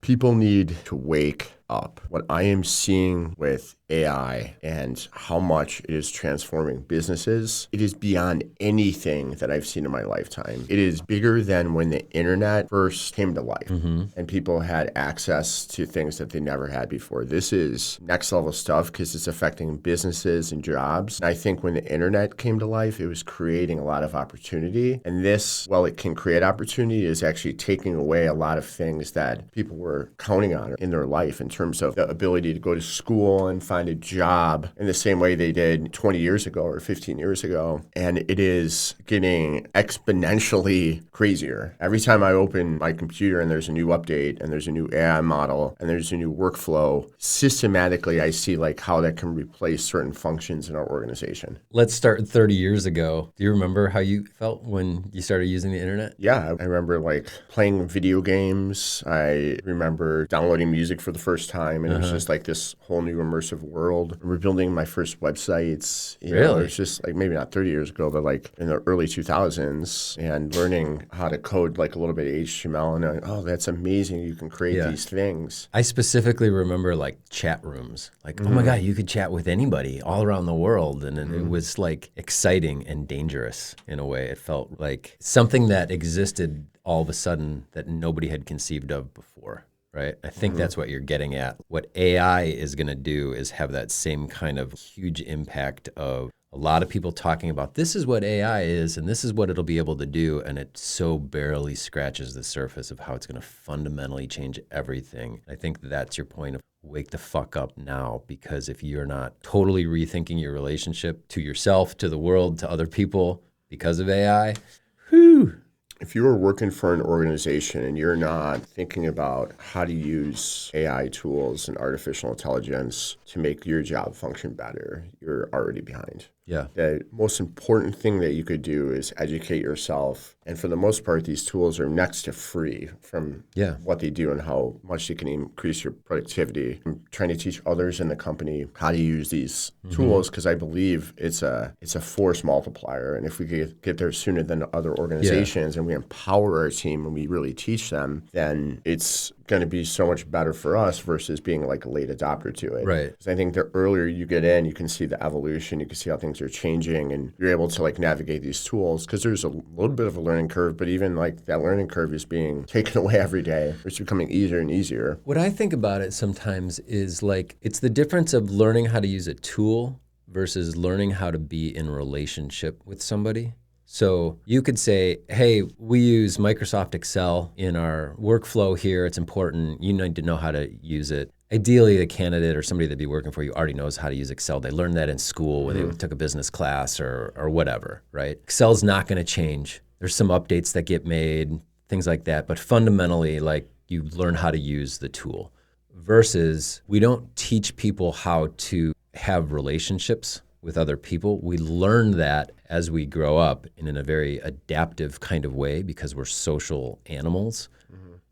People need to wake up. What I am seeing with AI and how much it is transforming businesses, it is beyond anything that I've seen in my lifetime. It is bigger than when the internet first came to life and people had access to things that they never had before. This is next level stuff because it's affecting businesses and jobs. And I think when the internet came to life, it was creating a lot of opportunity. And this, while it can create opportunity, is actually taking away a lot of things that people were counting on in their life in terms of the ability to go to school and find a job in the same way they did 20 years ago or 15 years ago. And it is getting exponentially crazier. Every time I open my computer and there's a new update and there's a new AI model and there's a new workflow, systematically I see like how that can replace certain functions in our organization. Let's start 30 years ago. Do you remember how you felt when you started using the internet? Yeah, I remember like playing video games. I remember downloading music for the first time, and it was just like this whole new immersive world. We're building my first websites. It was just like maybe not 30 years ago, but like in the early 2000s, and learning how to code like a little bit of HTML. And oh, that's amazing! You can create these things. I specifically remember like chat rooms. Like, oh my God, you could chat with anybody all around the world, and it was like exciting and dangerous in a way. It felt like something that existed all of a sudden that nobody had conceived of before. Right? I think that's what you're getting at. What AI is going to do is have that same kind of huge impact of a lot of people talking about this is what AI is and this is what it'll be able to do. And it so barely scratches the surface of how it's going to fundamentally change everything. I think that's your point of wake the fuck up now, because if you're not totally rethinking your relationship to yourself, to the world, to other people because of AI, whew. If you are working for an organization and you're not thinking about how to use AI tools and artificial intelligence to make your job function better, you're already behind. Yeah. The most important thing that you could do is educate yourself. And for the most part, these tools are next to free from what they do and how much they can increase your productivity. I'm trying to teach others in the company how to use these tools because I believe it's a force multiplier. And if we get there sooner than other organizations and we empower our team and we really teach them, then it's going to be so much better for us versus being like a late adopter to it. Right. Because I think the earlier you get in, you can see the evolution, you can see how things are changing, and you're able to like navigate these tools because there's a little bit of a learning curve, but even like that learning curve is being taken away every day. It's becoming easier and easier. What I think about it sometimes is like it's the difference of learning how to use a tool versus learning how to be in relationship with somebody. So you could say, hey, we use Microsoft Excel in our workflow here. It's important. You need to know how to use it. Ideally, the candidate or somebody that'd be working for you already knows how to use Excel. They learned that in school when they took a business class or whatever, right? Excel's not going to change. There's some updates that get made, things like that. But fundamentally, like you learn how to use the tool versus we don't teach people how to have relationships with other people. We learn that as we grow up in a very adaptive kind of way because we're social animals.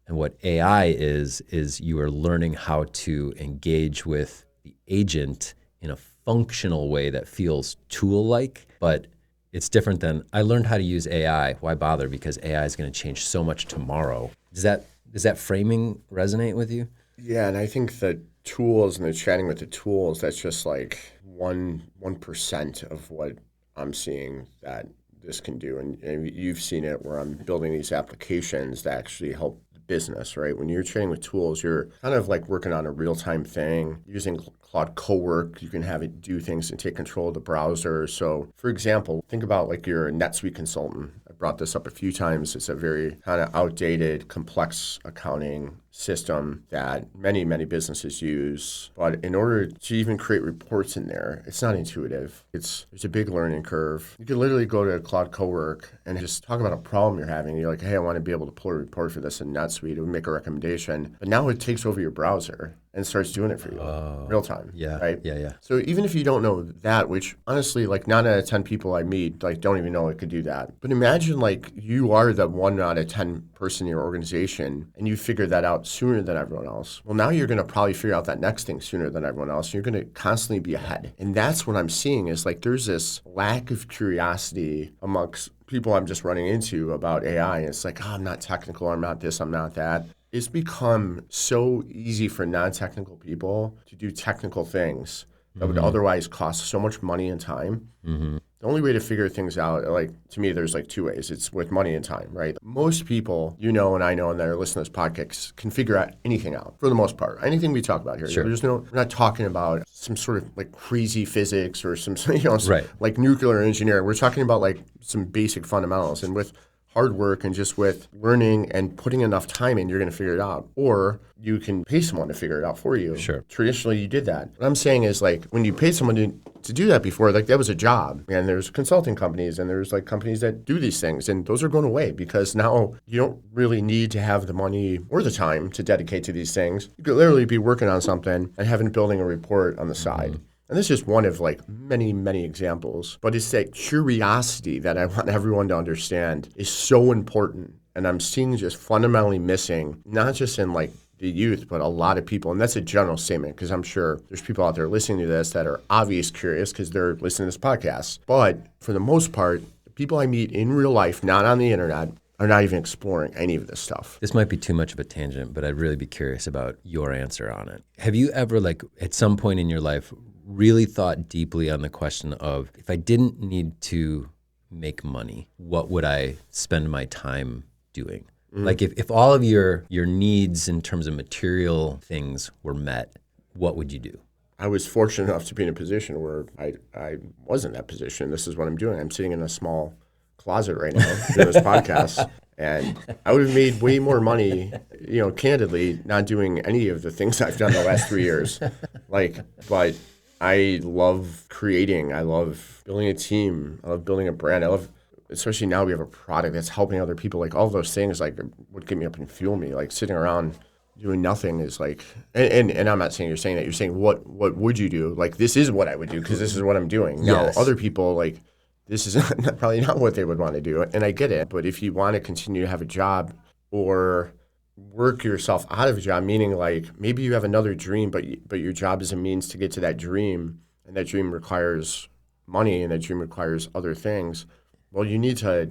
And what AI is you are learning how to engage with the agent in a functional way that feels tool-like, but it's different than I learned how to use AI. Why bother? Because AI is going to change so much tomorrow. Does that framing resonate with you? Yeah, and I think that tools and the chatting with the tools, that's just like 1% of what I'm seeing that this can do. And you've seen it where I'm building these applications that actually help the business, right? When you're training with tools, you're kind of like working on a real-time thing. Using Cloud Cowork, you can have it do things and take control of the browser. So, for example, think about like you're a NetSuite consultant. I brought this up a few times. It's a very kind of outdated, complex accounting system that many, many businesses use. But in order to even create reports in there, it's not intuitive. There's a big learning curve. You can literally go to Cloud Cowork and just talk about a problem you're having. You're like, hey, I want to be able to pull a report for this in NetSuite. It would make a recommendation. But now it takes over your browser and starts doing it for you real time. Yeah. Right? Yeah. So even if you don't know that, which honestly, like 9 out of 10 people I meet, like don't even know it could do that. But imagine like you are the 1 out of 10 person in your organization and you figure that out sooner than everyone else. Well, now you're going to probably figure out that next thing sooner than everyone else. You're going to constantly be ahead. And that's what I'm seeing is like there's this lack of curiosity amongst people I'm just running into about AI. And it's like, oh, I'm not technical. I'm not this. I'm not that. it's become so easy for non-technical people to do technical things that would otherwise cost so much money and time. The only way to figure things out, like to me, there's like two ways. It's with money and time, right? Most people, you know, and I know, and that are listening to this podcast can figure out anything out for the most part. Anything we talk about here. Sure. We're not talking about some sort of like crazy physics or some, you know, Right. like nuclear engineering. We're talking about like some basic fundamentals. And with hard work and just with learning and putting enough time in, you're going to figure it out. Or you can pay someone to figure it out for you. Sure. Traditionally, you did that. What I'm saying is like when you paid someone to do that before, like that was a job. And there's consulting companies and there's like companies that do these things. And those are going away because now you don't really need to have the money or the time to dedicate to these things. You could literally be working on something and having building a report on the side. And this is just one of like many, many examples. But it's that curiosity that I want everyone to understand is so important. And I'm seeing just fundamentally missing, not just in like the youth, but a lot of people. And that's a general statement because I'm sure there's people out there listening to this that are obvious curious because they're listening to this podcast. But for the most part, the people I meet in real life, not on the internet, are not even exploring any of this stuff. This might be too much of a tangent, but I'd really be curious about your answer on it. Have you ever, like, at some point in your life, really thought deeply on the question of if I didn't need to make money, what would I spend my time doing? Like if all of your needs in terms of material things were met, what would you do? I was fortunate enough to be in a position where I was in that position. This is what I'm doing. I'm sitting in a small closet right now doing this podcast. And I would have made way more money, you know, candidly, not doing any of the things I've done the last 3 years. But I love creating. I love building a team. I love building a brand. I love, especially now we have a product that's helping other people. Like all of those things, like would get me up and fuel me. Like sitting around doing nothing is like, and I'm not saying you're saying that. You're saying what would you do? Like this is what I would do because this is what I'm doing. Yes. Now other people like this is probably not what they would want to do, and I get it. But if you want to continue to have a job or work yourself out of a job, meaning like maybe you have another dream, but your job is a means to get to that dream, and that dream requires money, and that dream requires other things. Well, you need to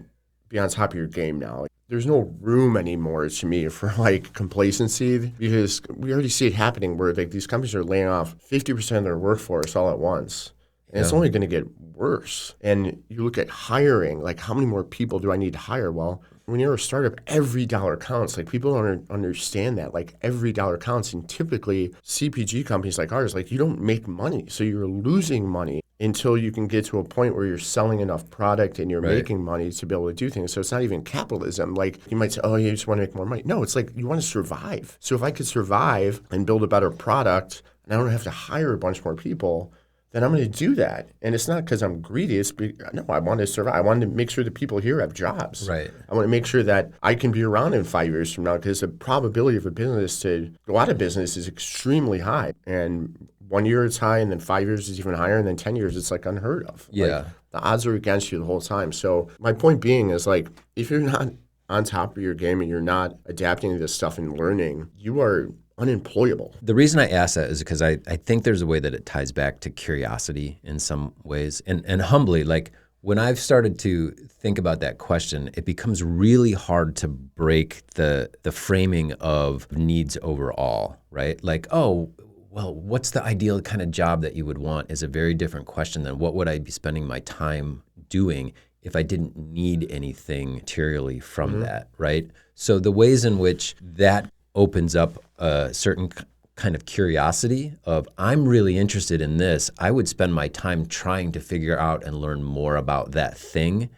be on top of your game now. There's no room anymore to me for like complacency because we already see it happening where like these companies are laying off 50% of their workforce all at once. And it's only going to get worse. And you look at hiring, like how many more people do I need to hire? Well, when you're a startup, every dollar counts. Like people don't understand that. Like every dollar counts. And typically CPG companies like ours, like you don't make money. So you're losing money until you can get to a point where you're selling enough product and you're making money to be able to do things. So it's not even capitalism. Like you might say, oh, you just want to make more money. No, it's like you want to survive. So if I could survive and build a better product and I don't have to hire a bunch more people, then I'm going to do that. And it's not because I'm greedy. No, I want to survive. I want to make sure that people here have jobs. Right. I want to make sure that I can be around in 5 years from now because the probability of a business to go out of business is extremely high. And 1 year it's high, and then 5 years is even higher, and then 10 years it's like unheard of. Yeah. Like, the odds are against you the whole time. So my point being is like if you're not on top of your game and you're not adapting to this stuff and learning, you are unemployable. The reason I ask that is because I think there's a way that it ties back to curiosity in some ways. And humbly, like when I've started to think about that question, it becomes really hard to break the framing of needs overall, right? Like, oh, well, what's the ideal kind of job that you would want is a very different question than what would I be spending my time doing if I didn't need anything materially from that, right? So the ways in which that opens up a certain kind of curiosity of I'm really interested in this. I would spend my time trying to figure out and learn more about that thing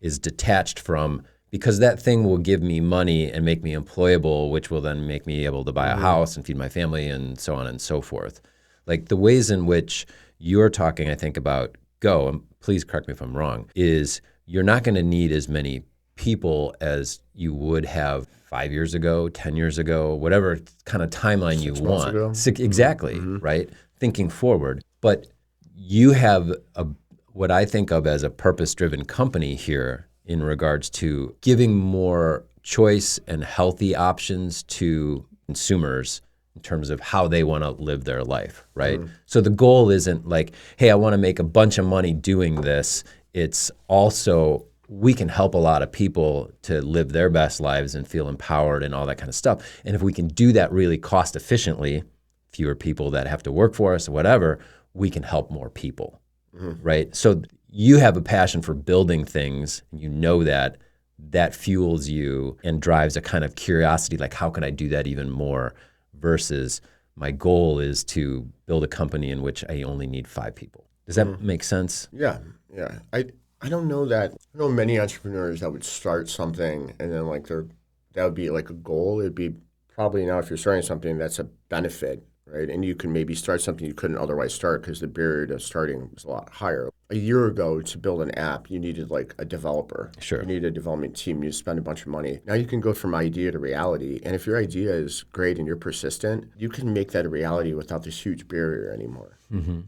is detached from because that thing will give me money and make me employable, which will then make me able to buy a house and feed my family and so on and so forth. Like the ways in which you're talking, I think about and please correct me if I'm wrong, is you're not going to need as many people as you would have 5 years ago, 10 years ago, whatever kind of timeline you want. Exactly, right? Thinking forward. But you have what I think of as a purpose-driven company here in regards to giving more choice and healthy options to consumers in terms of how they want to live their life, right? So the goal isn't like, hey, I want to make a bunch of money doing this. It's also we can help a lot of people to live their best lives and feel empowered and all that kind of stuff. And if we can do that really cost efficiently, fewer people that have to work for us or whatever, we can help more people, right? So you have a passion for building things, and you know that fuels you and drives a kind of curiosity, like how can I do that even more, versus my goal is to build a company in which I only need 5 people. Does that make sense? Yeah. I don't know that. I know many entrepreneurs that would start something and then like that would be like a goal. It'd be probably now if you're starting something that's a benefit, right? And you can maybe start something you couldn't otherwise start because the barrier to starting was a lot higher. A year ago, to build an app, you needed like a developer. Sure. You needed a development team. You spend a bunch of money. Now you can go from idea to reality. And if your idea is great and you're persistent, you can make that a reality without this huge barrier anymore.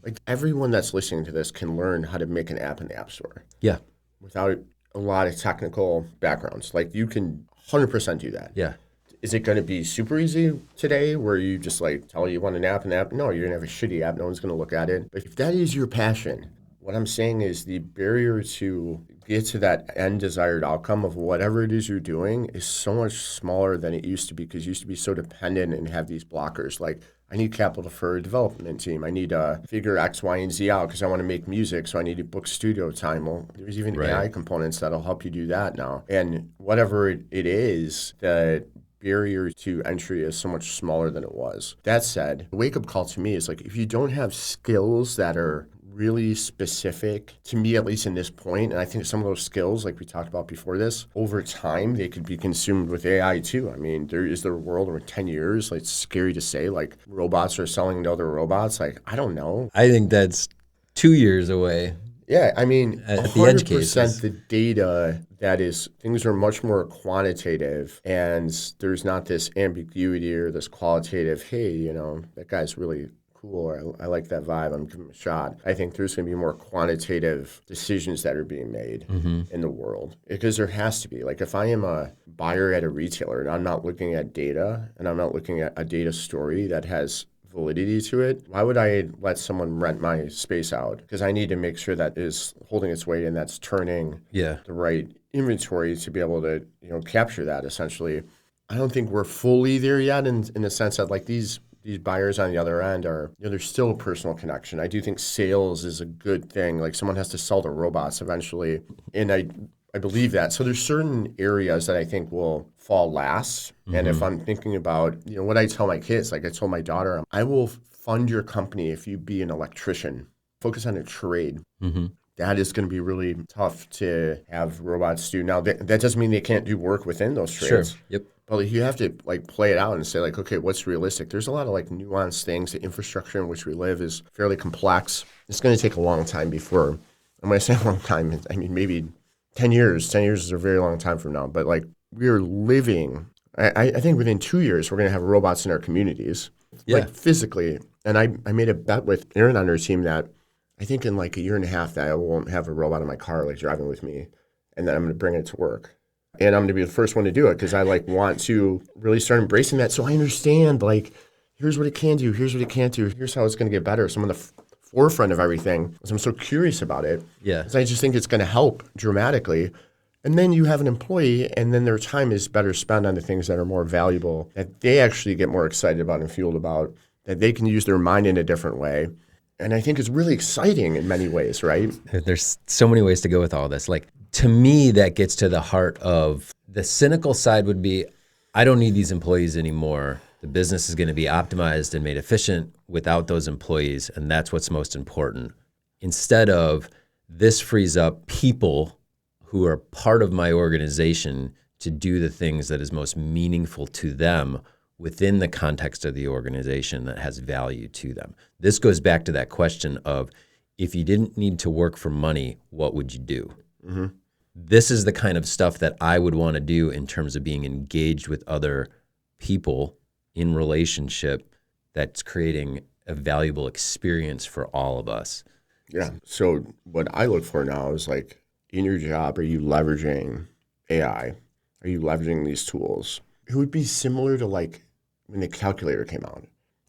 Like everyone that's listening to this can learn how to make an app in the App Store. Yeah. Without a lot of technical backgrounds. Like you can 100% do that. Yeah. Is it going to be super easy today where you just like tell you want an app? No, you're going to have a shitty app. No one's going to look at it. But if that is your passion, what I'm saying is the barrier to get to that end desired outcome of whatever it is you're doing is so much smaller than it used to be because you used to be so dependent and have these blockers like I need capital for a development team. I need to figure X, Y, and Z out because I want to make music, so I need to book studio time. Well, there's even AI components that'll help you do that now. And whatever it is, the barrier to entry is so much smaller than it was. That said, the wake-up call to me is like if you don't have skills that are really specific to me, at least in this point, and I think some of those skills, like we talked about before this, over time, they could be consumed with AI too. I mean, there is the world over 10 years, like, it's scary to say, like robots are selling to other robots. Like, I don't know. I think that's 2 years away. Yeah, I mean, at the edge 100% cases. the data that is, things are much more quantitative and there's not this ambiguity or this qualitative, hey, you know, that guy's really cool. I like that vibe. I'm giving him a shot. I think there's going to be more quantitative decisions that are being made in the world because there has to be. Like if I am a buyer at a retailer and I'm not looking at data and I'm not looking at a data story that has validity to it, why would I let someone rent my space out? Because I need to make sure that is holding its weight and that's turning the right inventory to be able to, you know, capture that essentially. I don't think we're fully there yet in the sense that like these buyers on the other end are, you know, there's still a personal connection. I do think sales is a good thing. Like someone has to sell to robots eventually. And I believe that. So there's certain areas that I think will fall last. And if I'm thinking about, you know, what I tell my kids, like I told my daughter, I will fund your company if you be an electrician. Focus on a trade. That is going to be really tough to have robots do. Now, that doesn't mean they can't do work within those trades. Sure. Yep. But you have to like play it out and say like, okay, what's realistic? There's a lot of like nuanced things. The infrastructure in which we live is fairly complex. It's going to take a long time before, and when I say a long time, I mean maybe 10 years. 10 years is a very long time from now. But like we're living, I think within 2 years, we're going to have robots in our communities, like physically. And I made a bet with Aaron on our team that I think in like a year and a half that I won't have a robot in my car like driving with me, and then I'm going to bring it to work. And I'm going to be the first one to do it because I like want to really start embracing that. So I understand like, here's what it can do. Here's what it can't do. Here's how it's going to get better. So I'm on the forefront of everything. So I'm so curious about it. Yeah. Because I just think it's going to help dramatically. And then you have an employee and then their time is better spent on the things that are more valuable, that they actually get more excited about and fueled about, that they can use their mind in a different way. And I think it's really exciting in many ways, right? There's so many ways to go with all this. Like, to me, that gets to the heart of the cynical side would be, I don't need these employees anymore. The business is going to be optimized and made efficient without those employees, and that's what's most important. Instead of, this frees up people who are part of my organization to do the things that is most meaningful to them within the context of the organization that has value to them. This goes back to that question of, if you didn't need to work for money, what would you do? This is the kind of stuff that I would want to do in terms of being engaged with other people in relationship that's creating a valuable experience for all of us. Yeah. So what I look for now is like, in your job, are you leveraging AI? Are you leveraging these tools? It would be similar to like when the calculator came out.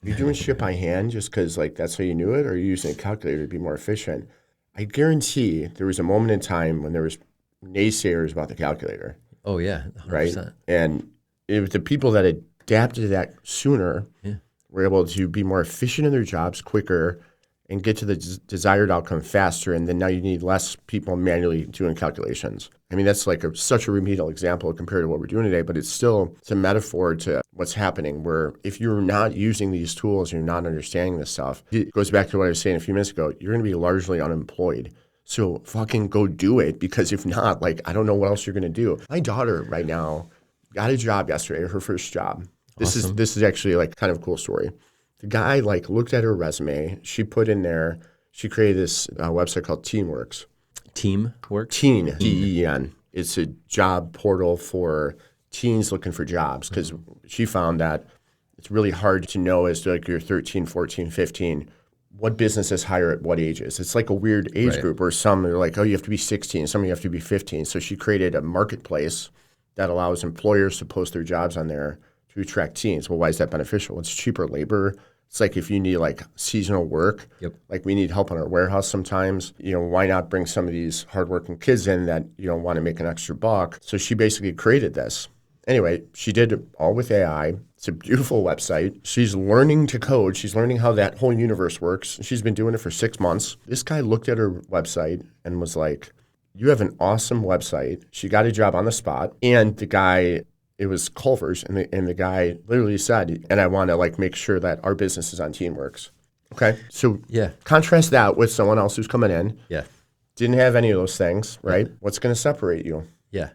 Are you doing shit by hand just because like that's how you knew it, or are you using a calculator to be more efficient? I guarantee there was a moment in time when there was naysayers about the calculator, Oh yeah, right? 100%. And it was the people that adapted to that sooner were able to be more efficient in their jobs quicker and get to the desired outcome faster. And then now you need less people manually doing calculations. I mean, that's like such a remedial example compared to what we're doing today, but it's a metaphor to what's happening where if you're not using these tools, you're not understanding this stuff. It goes back to what I was saying a few minutes ago. You're going to be largely unemployed. So fucking go do it, because if not, like, I don't know what else you're going to do. My daughter right now got a job yesterday, her first job. This is actually like kind of a cool story. The guy like looked at her resume. She put in there, she created this website called Teamworks. Teamwork? Teen, T-E-E-N. It's a job portal for teens looking for jobs, because she found that it's really hard to know as to like you're 13, 14, 15, what businesses hire at what ages. It's like a weird age group where some are like, oh, you have to be 16, some you have to be 15. So she created a marketplace that allows employers to post their jobs on there to attract teens. Well, why is that beneficial? It's cheaper labor. It's like if you need like seasonal work, like we need help in our warehouse sometimes, why not bring some of these hardworking kids in that, want to make an extra buck? So she basically created this. Anyway, she did it all with AI. It's a beautiful website. She's learning to code. She's learning how that whole universe works. She's been doing it for 6 months. This guy looked at her website and was like, you have an awesome website. She got a job on the spot. And the guy, it was Culver's, and the guy literally said, and I want to like make sure that our business is on Teamworks. Okay. So contrast that with someone else who's coming in. Yeah. Didn't have any of those things, right? What's going to separate you? Yeah.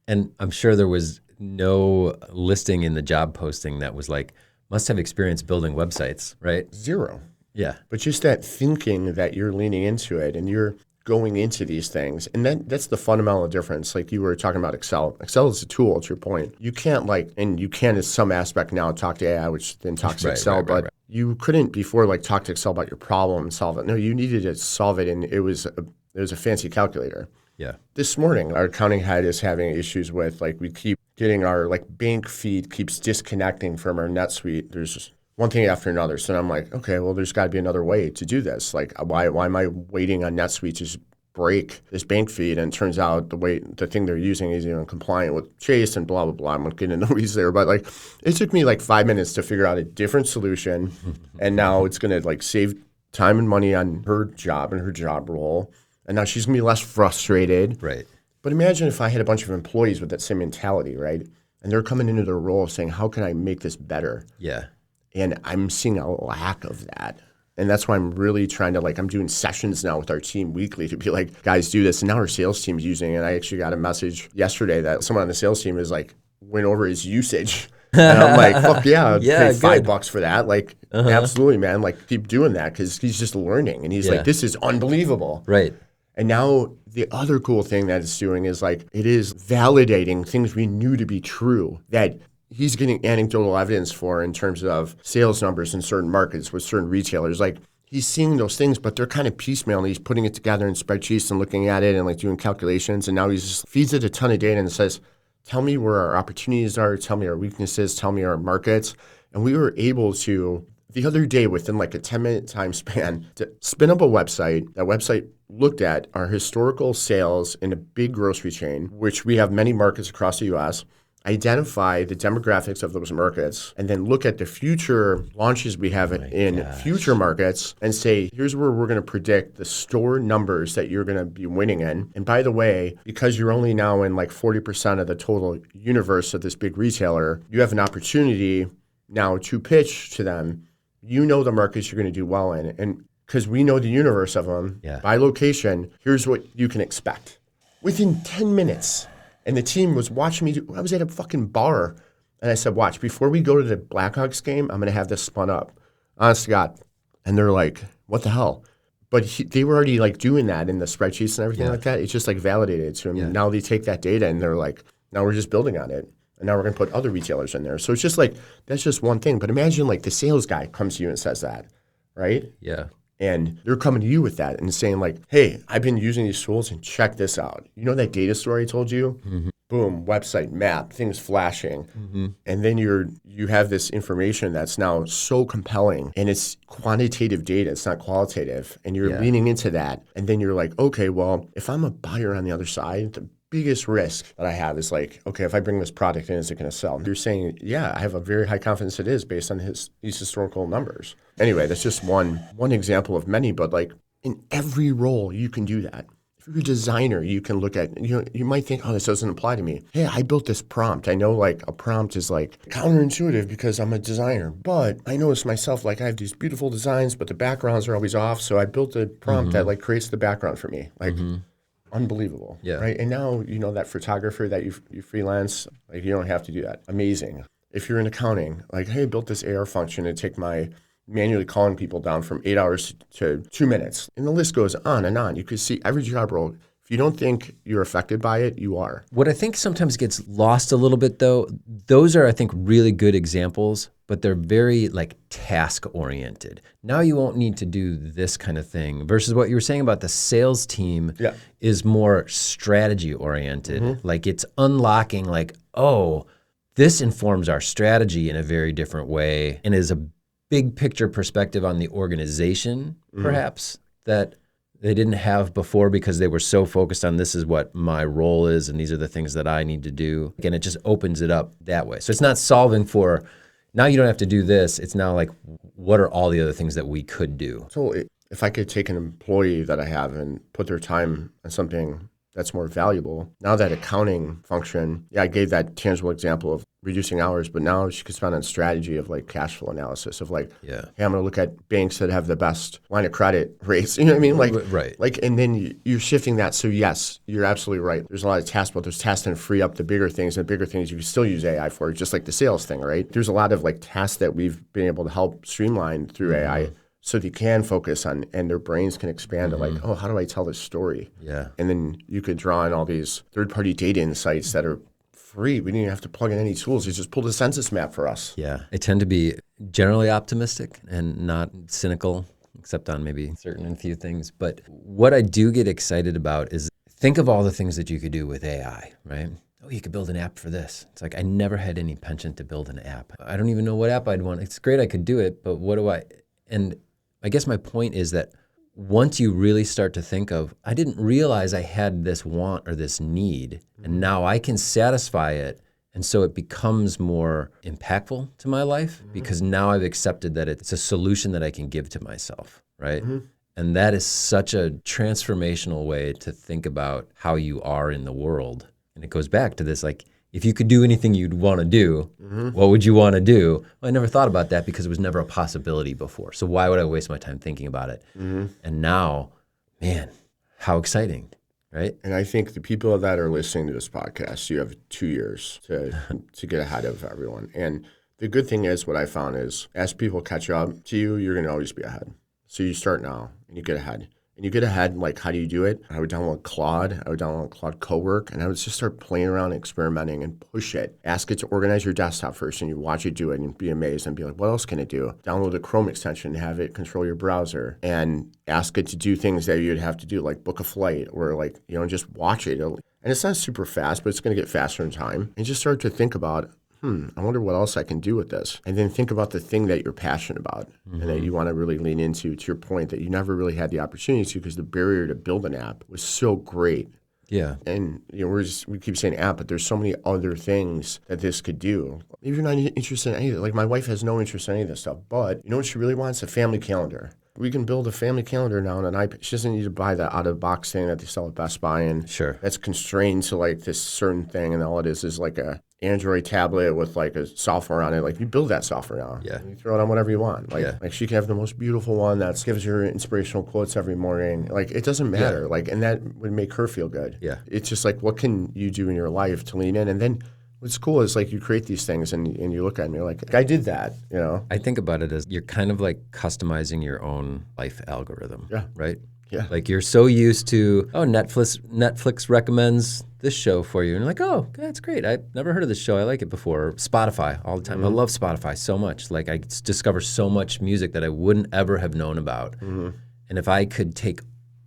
And I'm sure there was no listing in the job posting that was like, must have experience building websites, right? Zero. Yeah. But just that thinking that you're leaning into it and you're going into these things. And that's the fundamental difference. Like you were talking about Excel. Excel is a tool, to your point. You can't and you can in some aspect now talk to AI, which then talks to Excel, but you couldn't before like talk to Excel about your problem and solve it. No, you needed to solve it, and it was a fancy calculator. Yeah. This morning, our accounting head is having issues with like we keep getting our like bank feed keeps disconnecting from our NetSuite. There's just one thing after another. So I'm like, okay, well, there's got to be another way to do this. Like, why am I waiting on NetSuite to just break this bank feed? And it turns out the thing they're using is compliant with Chase and blah, blah, blah. I'm not getting into the weeds there. But like, it took me like 5 minutes to figure out a different solution. And now it's going to like save time and money on her job and her job role. And now she's going to be less frustrated. Right. But imagine if I had a bunch of employees with that same mentality, right? And they're coming into their role saying, how can I make this better? Yeah. And I'm seeing a lack of that. And that's why I'm really trying to I'm doing sessions now with our team weekly to be like, guys, do this. And now our sales team's using it. And I actually got a message yesterday that someone on the sales team is like, went over his usage. And I'm like, fuck yeah, pay $5 for that. Like, absolutely, man. Like, keep doing that, because he's just learning. And he's like, this is unbelievable. Right. And now the other cool thing that it's doing is like, it is validating things we knew to be true that he's getting anecdotal evidence for in terms of sales numbers in certain markets with certain retailers. Like, he's seeing those things, but they're kind of piecemeal, and he's putting it together in spreadsheets and looking at it and like doing calculations. And now he just feeds it a ton of data and says, tell me where our opportunities are, tell me our weaknesses, tell me our markets. And we were able to, the other day, within like a 10-minute time span, to spin up a website. That website looked at our historical sales in a big grocery chain, which we have many markets across the U.S., identify the demographics of those markets, and then look at the future launches we have in future markets and say, here's where we're going to predict the store numbers that you're going to be winning in. And by the way, because you're only now in like 40% of the total universe of this big retailer, you have an opportunity now to pitch to them. You know the markets you're going to do well in. And because we know the universe of them by location, here's what you can expect. Within 10 minutes, and the team was watching me I was at a fucking bar, and I said, watch, before we go to the Blackhawks game, I'm going to have this spun up. Honest to God. And they're like, what the hell? But they were already like doing that in the spreadsheets and everything like that. It's just like validated to them. Yeah. Now they take that data and they're like, now we're just building on it. And now we're going to put other retailers in there. So it's just like, that's just one thing. But imagine like the sales guy comes to you and says that, right? Yeah. And they're coming to you with that and saying like, hey, I've been using these tools and check this out. You know that data story I told you? Mm-hmm. Boom, website, map, things flashing. Mm-hmm. And then you have this information that's now so compelling, and it's quantitative data, it's not qualitative. And you're leaning into that. And then you're like, okay, well, if I'm a buyer on the other side, the biggest risk that I have is like, okay, if I bring this product in, is it going to sell? You're saying, yeah, I have a very high confidence it is based on these historical numbers. Anyway, that's just one example of many, but like in every role, you can do that. If you're a designer, you can look at, you might think, oh, this doesn't apply to me. Hey, I built this prompt. I know like a prompt is like counterintuitive because I'm a designer, but I notice myself, like I have these beautiful designs, but the backgrounds are always off. So I built a prompt that like creates the background for me. Like unbelievable. Yeah. Right. And now, that photographer that you freelance, like you don't have to do that. Amazing. If you're in accounting, like, hey, I built this AR function to take my manually calling people down from 8 hours to 2 minutes. And the list goes on and on. You could see every job role. If you don't think you're affected by it, you are. What I think sometimes gets lost a little bit though, those are, I think, really good examples, but they're very like task oriented. Now you won't need to do this kind of thing versus what you were saying about the sales team is more strategy oriented. Like it's unlocking like, oh, this informs our strategy in a very different way and is a big picture perspective on the organization, perhaps, that they didn't have before because they were so focused on this is what my role is and these are the things that I need to do. And it just opens it up that way. So it's not solving for, now you don't have to do this. It's now like, what are all the other things that we could do? So if I could take an employee that I have and put their time on something that's more valuable, now that accounting function, I gave that tangible example of reducing hours, but now she could spend on strategy of like cash flow analysis of like, hey, I'm going to look at banks that have the best line of credit rates. You know what I mean? Like, like, and then you're shifting that. So yes, you're absolutely right. There's a lot of tasks, but those tasks then free up the bigger things, and the bigger things you can still use AI for, just like the sales thing, right? There's a lot of like tasks that we've been able to help streamline through AI. So they can focus on, and their brains can expand to like, oh, how do I tell this story? And then you could draw in all these third-party data insights that are free. We didn't even have to plug in any tools. You just pulled a census map for us. I tend to be generally optimistic and not cynical, except on maybe certain and few things. But what I do get excited about is think of all the things that you could do with AI, right? Oh, you could build an app for this. It's like I never had any penchant to build an app. I don't even know what app I'd want. It's great I could do it, but what do I... And I guess my point is that once you really start to think of, I didn't realize I had this want or this need, and now I can satisfy it. And so it becomes more impactful to my life because now I've accepted that it's a solution that I can give to myself, right? And that is such a transformational way to think about how you are in the world. And it goes back to this, like, if you could do anything you'd want to do, what would you want to do? Well, I never thought about that because it was never a possibility before. So why would I waste my time thinking about it? And now, man, how exciting, right? And I think the people that are listening to this podcast, you have 2 years to get ahead of everyone. And the good thing is, what I found is, as people catch up to you, you're going to always be ahead. So you start now and you get ahead. And you get ahead, like, how do you do it? I would download Claude. I would download Claude Cowork, and I would just start playing around, experimenting, and push it. Ask it to organize your desktop first, and you watch it do it and be amazed and be like, what else can it do? Download a Chrome extension, have it control your browser, and ask it to do things that you'd have to do, like book a flight or like, just watch it. And it's not super fast, but it's going to get faster in time. And just start to think about, I wonder what else I can do with this. And then think about the thing that you're passionate about and that you want to really lean into, to your point, that you never really had the opportunity to because the barrier to build an app was so great. And we keep saying app, but there's so many other things that this could do. Maybe you're not interested in any of it. Like my wife has no interest in any of this stuff, but you know what she really wants? A family calendar. We can build a family calendar now on an iPad. She doesn't need to buy that out-of-the-box thing that they sell at Best Buy, and that's constrained to like this certain thing, and all it is like a Android tablet with like a software on it. Like you build that software now. You throw it on whatever you want. Like she can have the most beautiful one that gives her inspirational quotes every morning. Like it doesn't matter. Like, and that would make her feel good. It's just like, what can you do in your life to lean in? And then what's cool is like you create these things and you look at them, you're like, I did that, I think about it as you're kind of like customizing your own life algorithm, right? Like you're so used to, Netflix recommends this show for you. And you're like, oh, that's great. I've never heard of this show. I like it before. Spotify all the time. I love Spotify so much. Like I discover so much music that I wouldn't ever have known about. And if I could take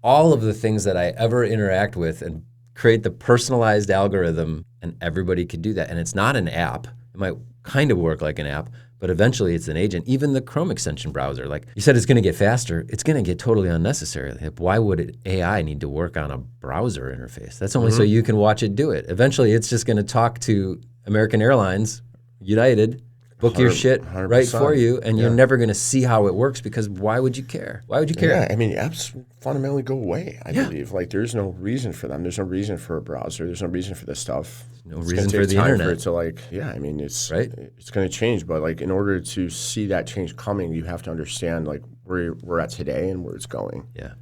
all of the things that I ever interact with and create the personalized algorithm, and everybody could do that. And it's not an app. It might kind of work like an app, but eventually it's an agent. Even the Chrome extension browser, like you said, it's going to get faster. It's going to get totally unnecessary. Like, why would AI need to work on a browser interface? That's only so you can watch it do it. Eventually, it's just going to talk to American Airlines, United, book your shit 100%. right for you, and you're never going to see how it works because why would you care? Why would you care? Yeah, I mean, apps fundamentally go away, I believe. Like, there's no reason for them. There's no reason for a browser. There's no reason for this stuff. No reason for the internet. For it to, like, I mean, it's right. It's going to change, but like, in order to see that change coming, you have to understand like where we're at today and where it's going. Yeah.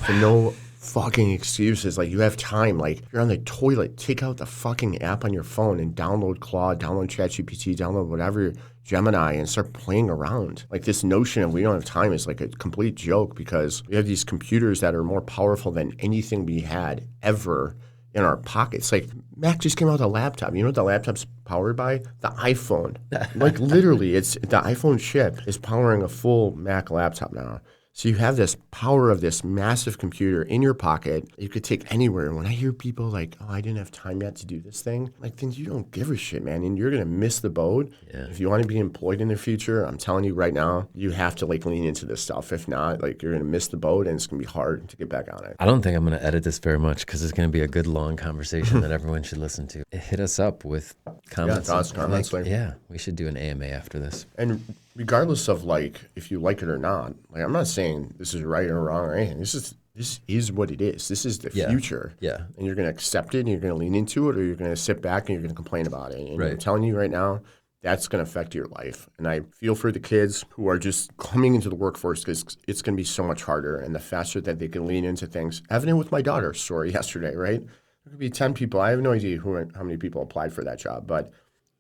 So no fucking excuses. Like, you have time. Like, if you're on the toilet, take out the fucking app on your phone and download Claude, download ChatGPT, download whatever, Gemini, and start playing around. Like, this notion of we don't have time is like a complete joke because we have these computers that are more powerful than anything we had ever in our pockets. Like, Mac just came out with a laptop. You know what the laptop's powered by? The iPhone. Like, literally, it's the iPhone chip is powering a full Mac laptop now. So you have this power of this massive computer in your pocket you could take anywhere. And when I hear people like, oh, I didn't have time yet to do this thing, like, then you don't give a shit, man. And you're going to miss the boat. Yeah. If you want to be employed in the future, I'm telling you right now, you have to like lean into this stuff. If not, like, you're going to miss the boat and it's going to be hard to get back on it. I don't think I'm going to edit this very much because it's going to be a good long conversation that everyone should listen to. Hit us up with comments. Yeah, thoughts, comments. Like, yeah, we should do an AMA after this. And regardless of like if you like it or not, like, I'm not saying this is right or wrong or anything. This is what it is. This is the future. Yeah. And you're gonna accept it and you're gonna lean into it, or you're gonna sit back and you're gonna complain about it. And right. I'm telling you right now, that's gonna affect your life. And I feel for the kids who are just coming into the workforce because it's gonna be so much harder. And the faster that they can lean into things, evident with my daughter's story yesterday, right? There could be 10 people. I have no idea how many people applied for that job, but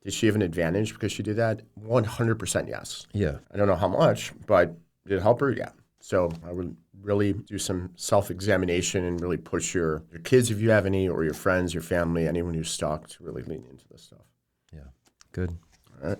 did she have an advantage because she did that? 100% yes. Yeah. I don't know how much, but did it help her? Yeah. So I would really do some self-examination and really push your kids, if you have any, or your friends, your family, anyone who's stuck, to really lean into this stuff. Yeah. Good. All right.